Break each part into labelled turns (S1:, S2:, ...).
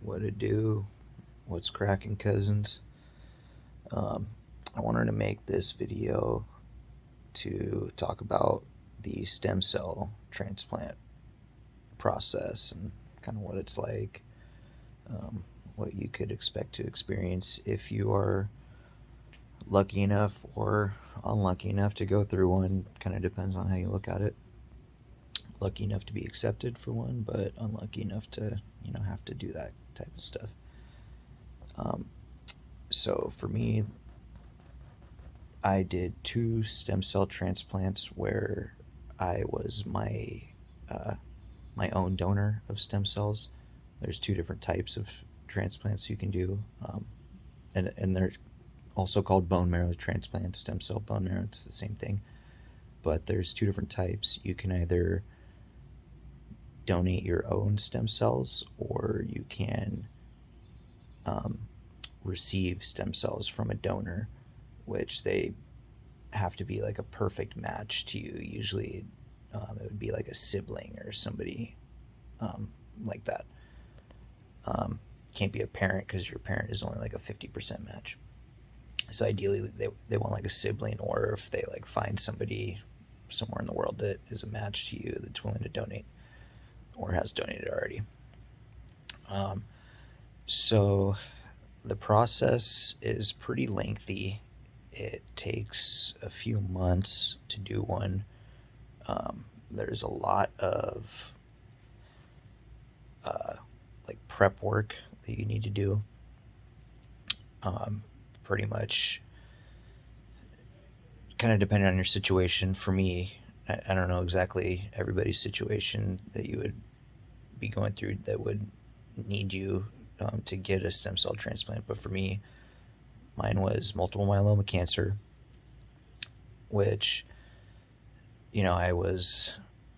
S1: What it do? What's cracking, cousins? Um, I wanted to make this video to talk about the stem cell transplant process and kind of what it's like, what you could expect to experience if you are lucky enough or unlucky enough to go through one. Kind of depends on how you look at it. Lucky enough to be accepted for one, but unlucky enough to, have to do that type of stuff. Um, so for me, I did two stem cell transplants where I was uh, my own donor of stem cells. There's two different types of transplants you can do, and they're also called bone marrow transplants, stem cell bone marrow. It's the same thing, but there's two different types. You can either donate your own stem cells, or you can um, receive stem cells from a donor, which they have to be like a perfect match to you. Usually, it would be like a sibling or somebody like that. Um, can't be a parent because your parent is only like a 50% match. So ideally, they want like a sibling, or if they like find somebody somewhere in the world that is a match to you that's willing to donate or has donated already. Um, so the process is pretty lengthy. It takes a few months to do one. There's a lot of uh, like prep work that you need to do. Um, Pretty much, kind of depending on your situation. For me, I don't know exactly everybody's situation that you would be going through that would need you to get a stem cell transplant. But for me, mine was multiple myeloma cancer, which, I was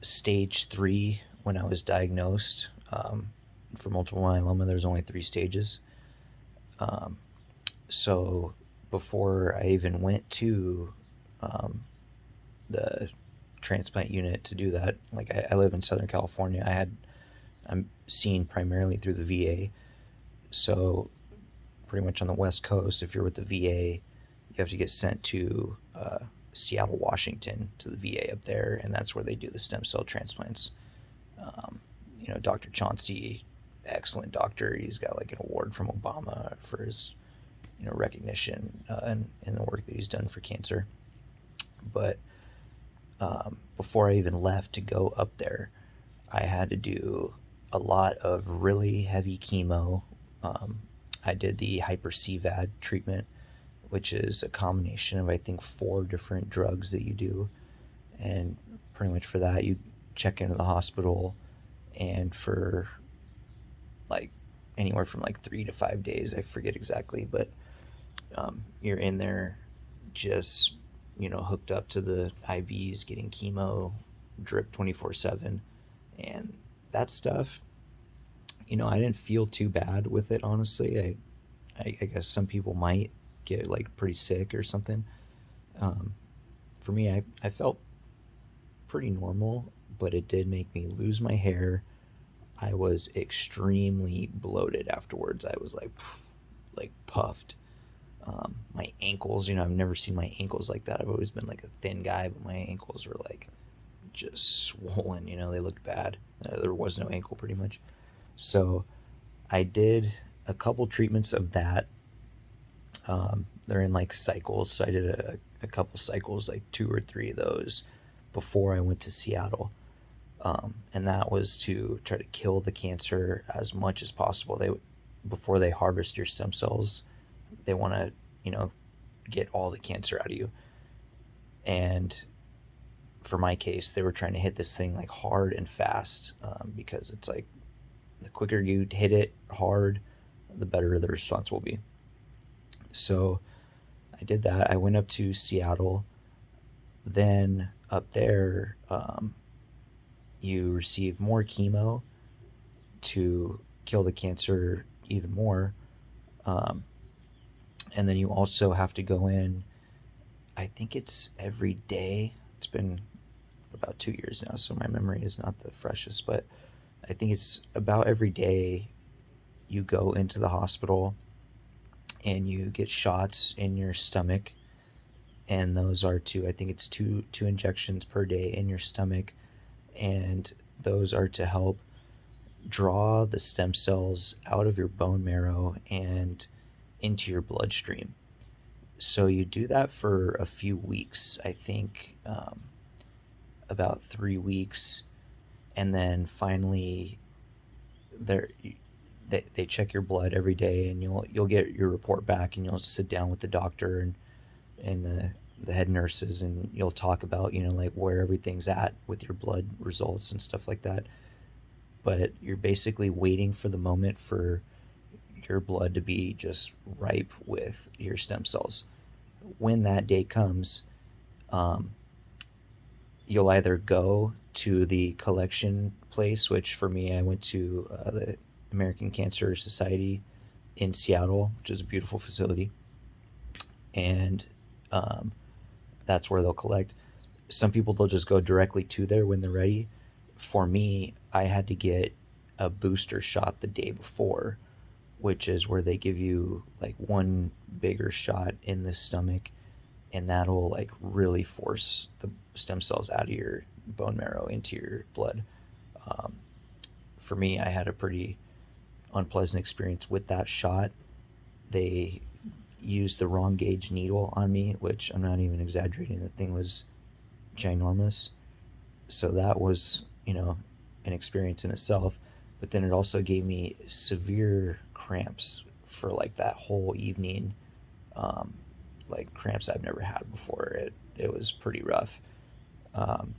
S1: stage 3 when I was diagnosed. For multiple myeloma, there's only 3 stages. Um, so before I even went to um, the transplant unit to do that, like I live in Southern California, I'm seen primarily through the VA. So pretty much on the West Coast, if you're with the VA, you have to get sent to Seattle, Washington, to the VA up there, and that's where they do the stem cell transplants. Um, Dr. Chauncey, excellent doctor. He's got like an award from Obama for his recognition in the work that he's done for cancer. But before I even left to go up there, I had to do a lot of really heavy chemo. Um, I did the hyper CVAD treatment, which is a combination of, I think, 4 different drugs that you do. And pretty much for that, you check into the hospital, and for like anywhere from like 3 to 5 days, I forget exactly, but you're in there just, hooked up to the IVs, getting chemo, drip 24/7. And that stuff, I didn't feel too bad with it, honestly. I guess some people might get like pretty sick or something. Um, for me, I felt pretty normal, but it did make me lose my hair. I was extremely bloated afterwards. I was like puffed. My ankles, I've never seen my ankles like that. I've always been like a thin guy, but my ankles were like just swollen. They looked bad. There was no ankle pretty much. So I did a couple treatments of that. They're in like cycles. So I did a couple cycles, like 2 or 3 of those before I went to Seattle. And that was to try to kill the cancer as much as possible. Before they harvest your stem cells, they want to, get all the cancer out of you. And for my case, they were trying to hit this thing like hard and fast, because it's like the quicker you hit it hard, the better the response will be. So I did that. I went up to Seattle. Then up there, you receive more chemo to kill the cancer even more. Um, and then you also have to go in, I think it's every day. It's been about 2 years now, so my memory is not the freshest, but I think it's about every day you go into the hospital and you get shots in your stomach, and those are I think it's two injections per day in your stomach, and those are to help draw the stem cells out of your bone marrow and into your bloodstream. So you do that for a few weeks, I think, about 3 weeks, and then finally they they check your blood every day, and you'll get your report back, and you'll sit down with the doctor and the head nurses, and you'll talk about, like, where everything's at with your blood results and stuff like that. But you're basically waiting for the moment for your blood to be just ripe with your stem cells. When that day comes, um, you'll either go to the collection place, which for me, I went to the American Cancer Society in Seattle, which is a beautiful facility, and um, that's where they'll collect. Some people, they'll just go directly to there when they're ready. For me, I had to get a booster shot the day before, which is where they give you like one bigger shot in the stomach, and that'll like really force the stem cells out of your bone marrow into your blood. Um, for me, I had a pretty unpleasant experience with that shot. They used the wrong gauge needle on me, which I'm not even exaggerating. The thing was ginormous. So that was, an experience in itself. But then it also gave me severe cramps for like that whole evening. Um, like cramps I've never had before. It was pretty rough. Um,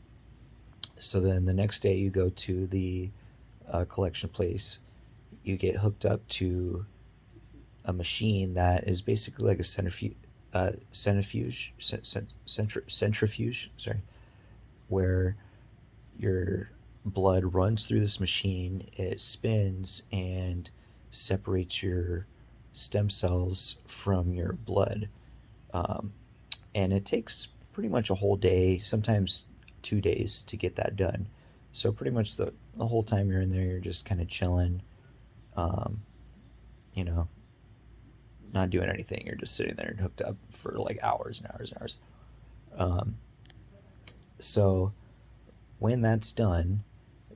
S1: so then the next day you go to the collection place. You get hooked up to a machine that is basically like a centrifuge, sorry, where your blood runs through this machine, it spins and separates your stem cells from your blood. Um, and it takes pretty much a whole day, sometimes 2 days to get that done. So pretty much the whole time you're in there, you're just kind of chilling, um, you know, not doing anything. You're just sitting there hooked up for like hours and hours and hours. Um, so when that's done,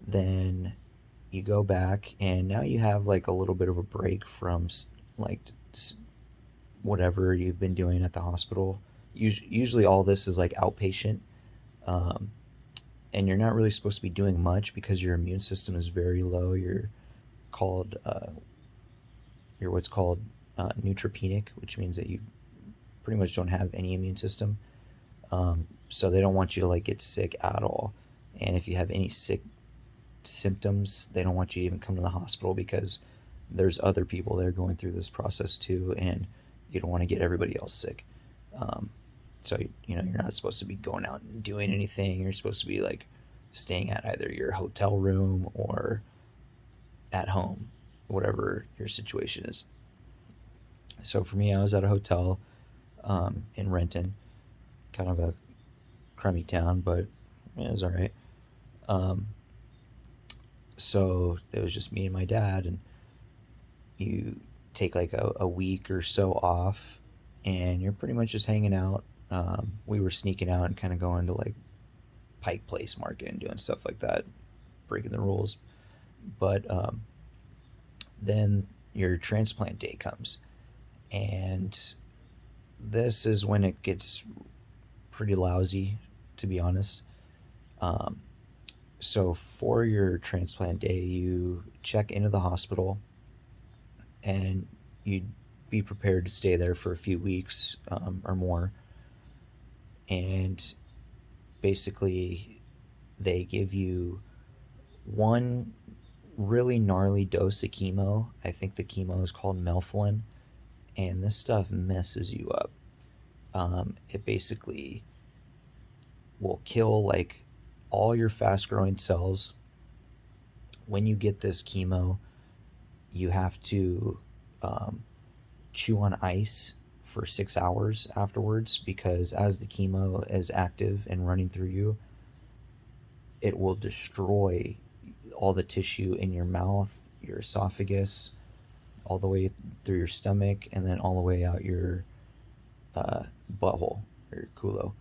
S1: then you go back, and now you have like a little bit of a break from like whatever you've been doing at the hospital. Usually, all this is like outpatient, um, and you're not really supposed to be doing much because your immune system is very low. Called you're what's called neutropenic, which means that you pretty much don't have any immune system. So they don't want you to like get sick at all. And if you have any sick symptoms, they don't want you to even come to the hospital because there's other people that are going through this process too, and you don't want to get everybody else sick. Um, so you're not supposed to be going out and doing anything. You're supposed to be like staying at either your hotel room or at home, whatever your situation is. So for me, I was at a hotel in Renton, kind of a crummy town, but it was all right. Um, so it was just me and my dad, and you take like a week or so off, and you're pretty much just hanging out. We were sneaking out and kind of going to like Pike Place Market and doing stuff like that, breaking the rules. But then your transplant day comes, and this is when it gets pretty lousy, to be honest. Um, so for your transplant day, you check into the hospital, and you'd be prepared to stay there for a few weeks or more. And basically, they give you one really gnarly dose of chemo. I think the chemo is called melphalan, and this stuff messes you up. It basically will kill like all your fast growing cells. When you get this chemo, you have to um, chew on ice for 6 hours afterwards, because as the chemo is active and running through you, it will destroy all the tissue in your mouth, your esophagus, all the way through your stomach and then all the way out your butthole or your culo.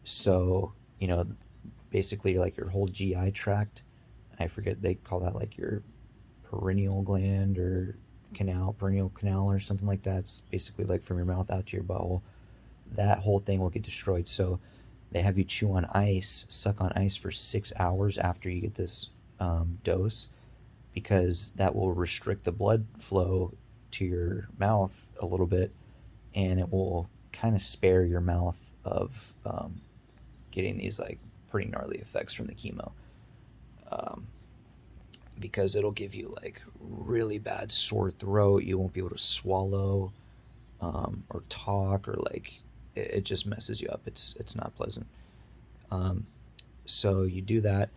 S1: So, basically like your whole GI tract. I forget, they call that like your perineal gland or perineal canal or something like that. It's basically like from your mouth out to your butthole. That whole thing will get destroyed. So they have you chew on ice, suck on ice for 6 hours after you get this dose, because that will restrict the blood flow to your mouth a little bit, and it will kind of spare your mouth of getting these like pretty gnarly effects from the chemo. Um, because it'll give you like really bad sore throat. You won't be able to swallow or talk, or like it just messes you up. It's not pleasant. Um, so you do that,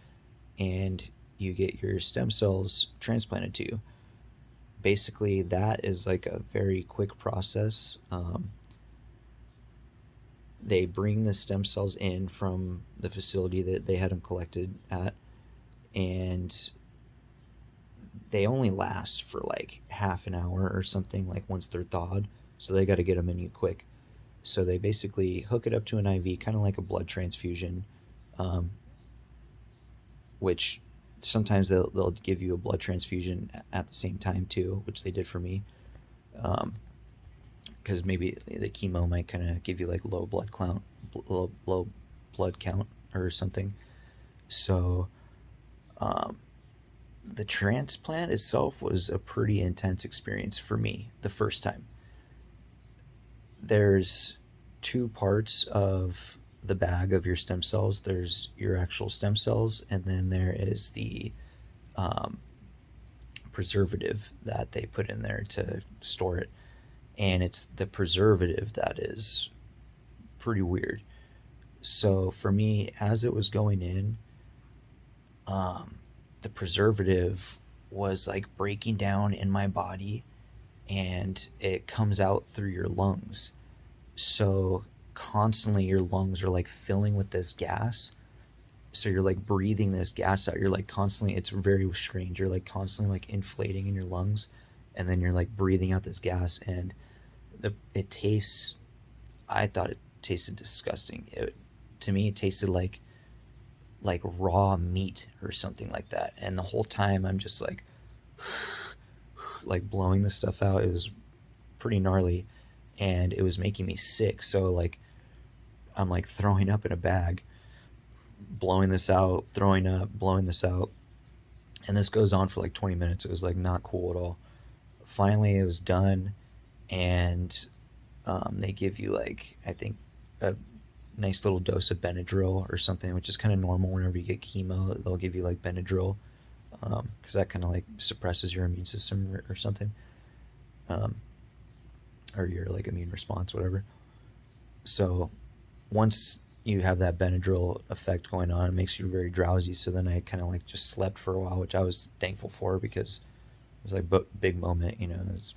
S1: and you get your stem cells transplanted to you. Basically, that is like a very quick process. They bring the stem cells in from the facility that they had them collected at, and they only last for like half an hour or something, like once they're thawed. So they got to get them in you quick. So they basically hook it up to an IV, kind of like a blood transfusion, um, which sometimes they'll give you a blood transfusion at the same time too, which they did for me. Because maybe the chemo might kind of give you like low blood count or something. So um, the transplant itself was a pretty intense experience for me the first time. There's two parts of the bag of your stem cells. There's your actual stem cells, and then there is the um, preservative that they put in there to store it. And it's the preservative that is pretty weird. So for me, as it was going in, um, the preservative was like breaking down in my body, and it comes out through your lungs. So constantly your lungs are like filling with this gas. So you're like breathing this gas out. You're like constantly, it's very strange. You're like constantly like inflating in your lungs, and then you're like breathing out this gas, and it tastes, I thought it tasted disgusting. To me, it tasted like raw meat or something like that. And the whole time I'm just like blowing this stuff out. It was pretty gnarly, and it was making me sick. So like I'm like throwing up in a bag, blowing this out, throwing up, blowing this out. And this goes on for like 20 minutes. It was like not cool at all. Finally, it was done, and they give you like, I think, a nice little dose of Benadryl or something, which is kind of normal whenever you get chemo. They'll give you like Benadryl because that kind of like suppresses your immune system or something, um, or your like immune response, whatever. So once you have that Benadryl effect going on, it makes you very drowsy. So then I kind of like just slept for a while, which I was thankful for, because it was like a big moment. I was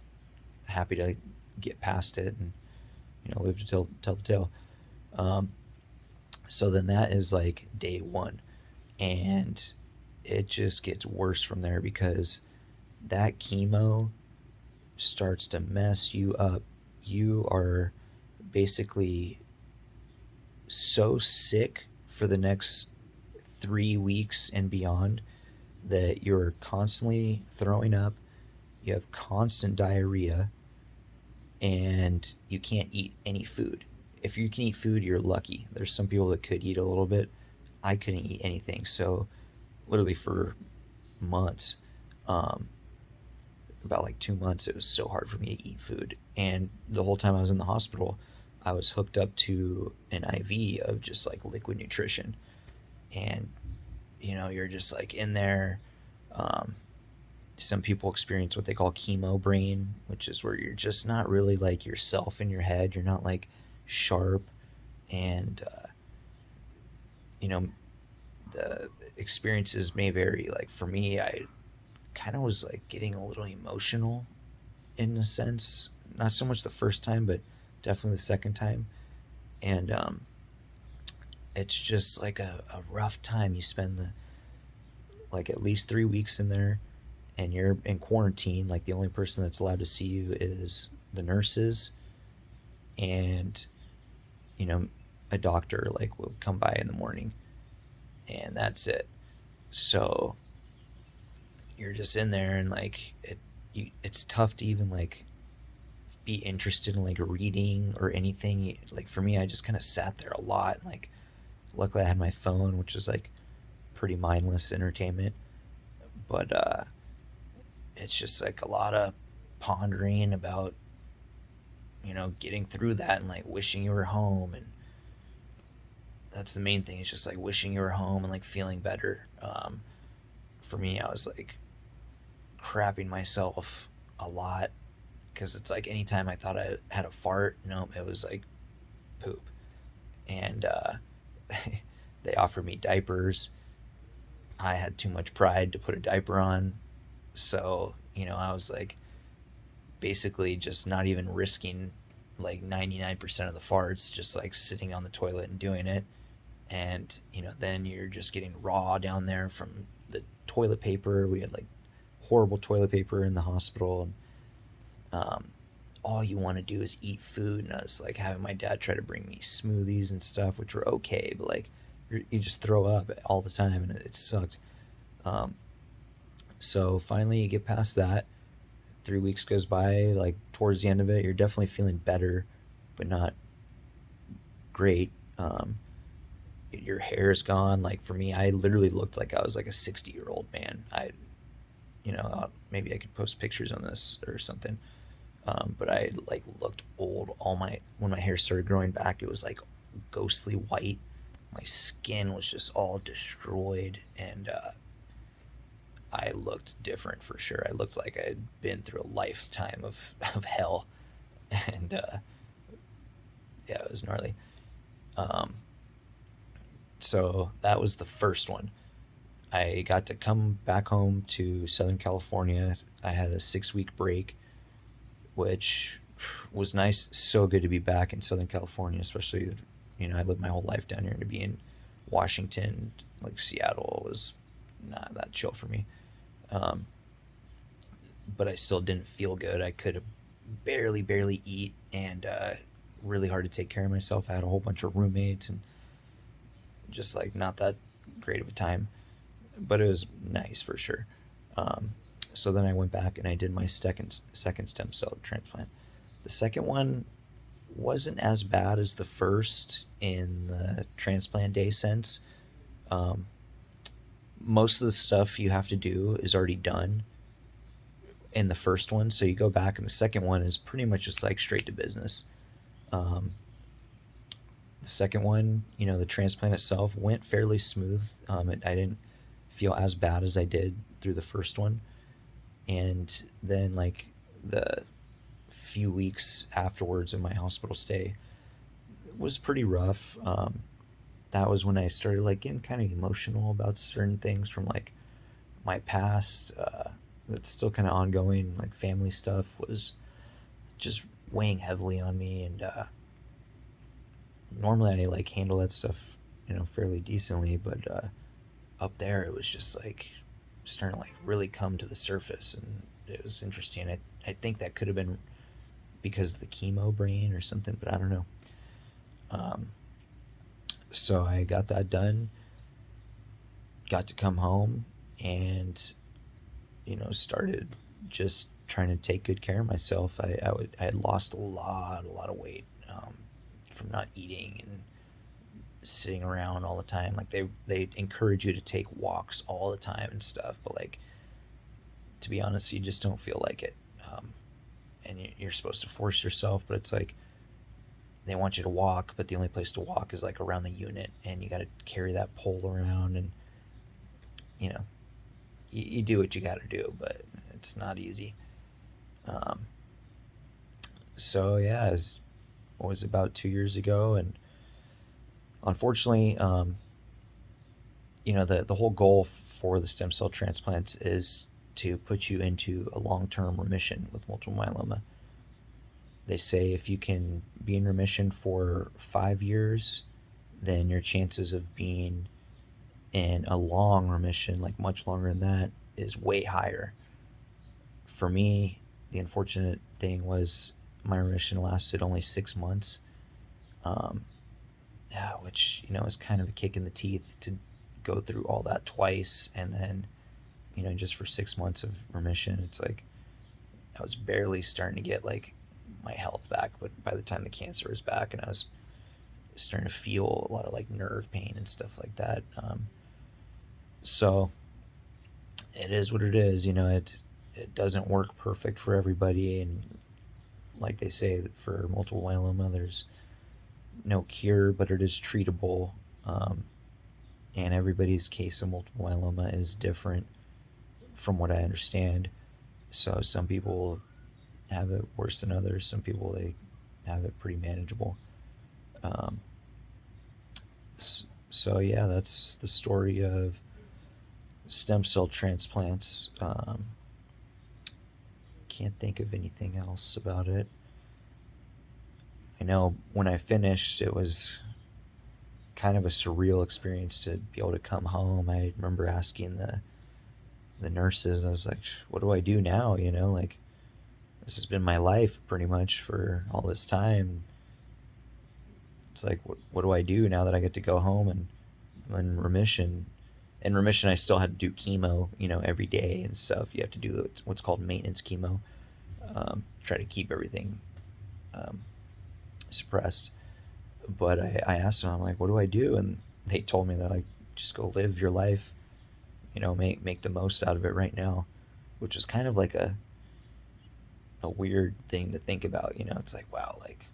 S1: happy to get past it and live to tell the tale. Um, so then that is like day one, and it just gets worse from there, because that chemo starts to mess you up. You are basically so sick for the next 3 weeks and beyond that you're constantly throwing up, you have constant diarrhea, and you can't eat any food. If you can eat food, you're lucky. There's some people that could eat a little bit. I couldn't eat anything. So, literally for months, um, about like 2 months, it was so hard for me to eat food. And the whole time I was in the hospital, I was hooked up to an IV of just like liquid nutrition. And, you're just like in there. Um, some people experience what they call chemo brain, which is where you're just not really like yourself in your head. You're not like sharp, and you know the experiences may vary. Like for me, I kind of was like getting a little emotional in a sense. Not so much the first time, but definitely the second time. And it's just like a rough time. You spend the like at least 3 weeks in there, and you're in quarantine, like the only person that's allowed to see you is the nurses and, you know, a doctor like will come by in the morning, and that's it. So you're just in there, and like it's tough to even like be interested in like reading or anything. Like for me, I just kind of sat there a lot. Like luckily I had my phone, which is like pretty mindless entertainment, but it's just like a lot of pondering about, getting through that, and like wishing you were home. And that's the main thing. It's just like wishing you were home and like feeling better. For me, I was like crapping myself a lot, because it's like anytime I thought I had a fart, no, it was like poop. And they offered me diapers. I had too much pride to put a diaper on. So, I was like basically just not even risking like 99% of the farts, just like sitting on the toilet and doing it. And, then you're just getting raw down there from the toilet paper. We had like horrible toilet paper in the hospital. And all you want to do is eat food. And I was like having my dad try to bring me smoothies and stuff, which were okay, but like you just throw up all the time, and it sucked. Um, so finally, you get past that. 3 weeks goes by. Like towards the end of it, you're definitely feeling better, but not great. Your hair is gone. Like for me, I literally looked like I was like a 60-year-old man. Maybe I could post pictures on this or something. But I like looked old. When my hair started growing back, it was like ghostly white. My skin was just all destroyed, and I looked different for sure. I looked like I had been through a lifetime of hell, and yeah, it was gnarly. Um, so that was the first one. I got to come back home to Southern California. I had a 6 week break, which was nice. So good to be back in Southern California, especially, I lived my whole life down here, and to be in Washington, like Seattle, was not that chill for me. Um, but I still didn't feel good. I could barely eat, and really hard to take care of myself. I had a whole bunch of roommates, and just like not that great of a time, but it was nice for sure. Um, so then I went back and I did my second stem cell transplant. The second one wasn't as bad as the first in the transplant day sense. Um, Most of the stuff you have to do is already done in the first one, so you go back, and the second one is pretty much just like straight to business. Um, the second one, the transplant itself went fairly smooth. I didn't feel as bad as I did through the first one, and then like the few weeks afterwards of my hospital stay was pretty rough. That was when I started like getting kind of emotional about certain things from like my past. That's still kind of ongoing. Like family stuff was just weighing heavily on me, and normally I like handle that stuff, fairly decently, but up there it was just like starting to like really come to the surface, and it was interesting. I think that could have been because of the chemo brain or something, but I don't know. Um, so I got that done, got to come home, and started just trying to take good care of myself. I had lost a lot of weight, from not eating and sitting around all the time. Like they encourage you to take walks all the time and stuff, but like to be honest, you just don't feel like it. And you're supposed to force yourself, but it's like they want you to walk, but the only place to walk is like around the unit, and you got to carry that pole around, and you know you do what you got to do, but it's not easy. Um, so yeah, it was about 2 years ago, and unfortunately, the whole goal for the stem cell transplants is to put you into a long term remission with multiple myeloma. They say if you can be in remission for 5 years, then your chances of being in a long remission, like much longer than that, is way higher. For me, the unfortunate thing was my remission lasted only 6 months, um, yeah, which is kind of a kick in the teeth to go through all that twice, and then just for 6 months of remission, it's like I was barely starting to get like my health back, but by the time the cancer was back, and I was starting to feel a lot of like nerve pain and stuff like that. So it is what it is. It doesn't work perfect for everybody, and like they say that for multiple myeloma, there's no cure, but it is treatable. Um, and everybody's case of multiple myeloma is different, from what I understand. So some people have it worse than others. Some people they have it pretty manageable. Um, so yeah, that's the story of stem cell transplants. Can't think of anything else about it. I know when I finished, it was kind of a surreal experience to be able to come home. I remember asking the nurses, I was like, "What do I do now?" Like this has been my life pretty much for all this time. It's like, what do I do now that I get to go home and I'm in remission? In remission, I still had to do chemo, every day and stuff. You have to do what's called maintenance chemo, try to keep everything um, suppressed. But I asked them, I'm like, what do I do? And they told me, they're like, just go live your life, make the most out of it right now, which was kind of like a weird thing to think about. It's like, wow, like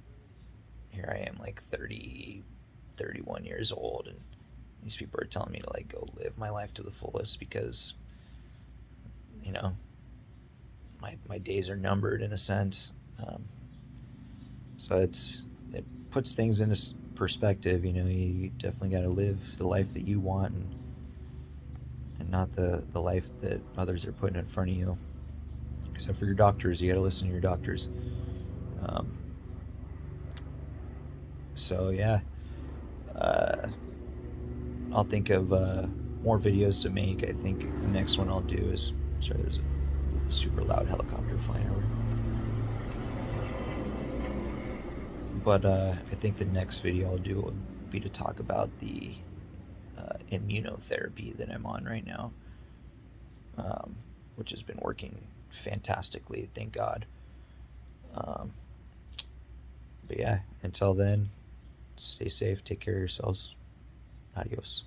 S1: here I am, like 30, 31 years old, and these people are telling me to like go live my life to the fullest because you know my days are numbered in a sense. So it puts things into perspective. You definitely got to live the life that you want, and not the life that others are putting in front of you. Except for your doctors, you got to listen to your doctors. Um, so yeah, uh, I'll think of more videos to make. I think the next one I'll do is, sorry, there's a super loud helicopter flying over. But I think the next video I'll do will be to talk about the immunotherapy that I'm on right now, um, which has been working fantastically, thank God. Um, but yeah, until then, stay safe, take care of yourselves. Adios.